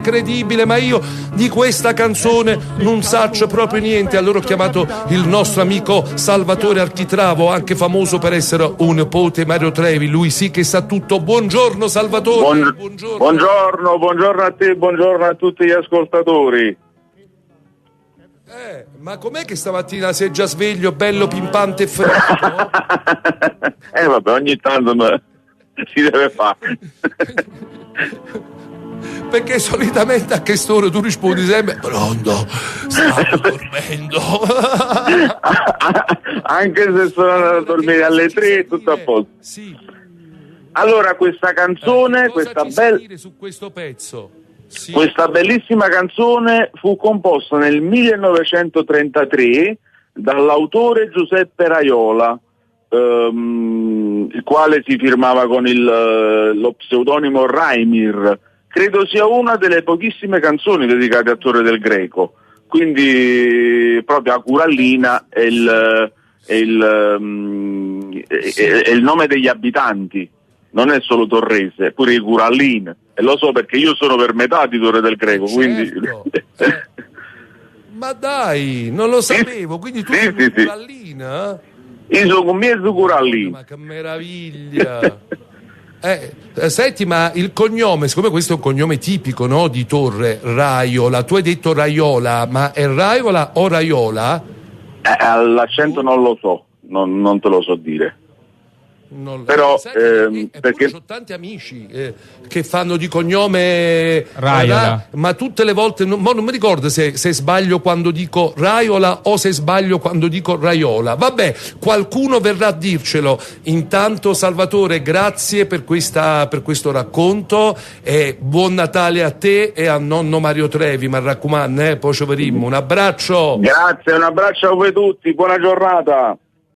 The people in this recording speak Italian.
incredibile, ma io di questa canzone non saccio proprio niente. Allora ho chiamato il nostro amico Salvatore Architravo, anche famoso per essere un nipote Mario Trevi, lui sì che sa tutto. Buongiorno Salvatore. Buongiorno a te, buongiorno a tutti gli ascoltatori. Ma com'è che stamattina sei già sveglio, bello pimpante e fresco? Vabbè, ogni tanto si deve fare. Perché solitamente a quest'ora tu rispondi sempre pronto, stavo dormendo. Anche se sono andato a dormire alle 3, tutto a posto. Sì. Allora, questa canzone, su questo pezzo? Sì. Questa bellissima canzone fu composta nel 1933 dall'autore Giuseppe Raiola, il quale si firmava con lo pseudonimo Raimir. Credo sia una delle pochissime canzoni dedicate a Torre del Greco, quindi proprio a Curallina è il nome degli abitanti, non è solo torrese, pure i Curallin, e lo so perché io sono per metà di Torre del Greco, quindi... Ma dai, non lo sapevo, quindi tu sei un Curallina? Io sono un mezzo Curallin. Ma che meraviglia! Senti, ma il cognome, siccome questo è un cognome tipico, no, di Torre, Raiola, tu hai detto Raiola, ma è Raiola o Raiola? L'accento non lo so, non te lo so dire. Però perché ho tanti amici che fanno di cognome Raiola, ma tutte le volte non mi ricordo se sbaglio quando dico Raiola o se sbaglio quando dico Raiola. Vabbè, qualcuno verrà a dircelo. Intanto Salvatore, grazie per questo racconto e buon Natale a te e a nonno Mario Trevi, mi raccomando, poi ci vedremo. Un abbraccio. Grazie, un abbraccio a voi tutti, buona giornata.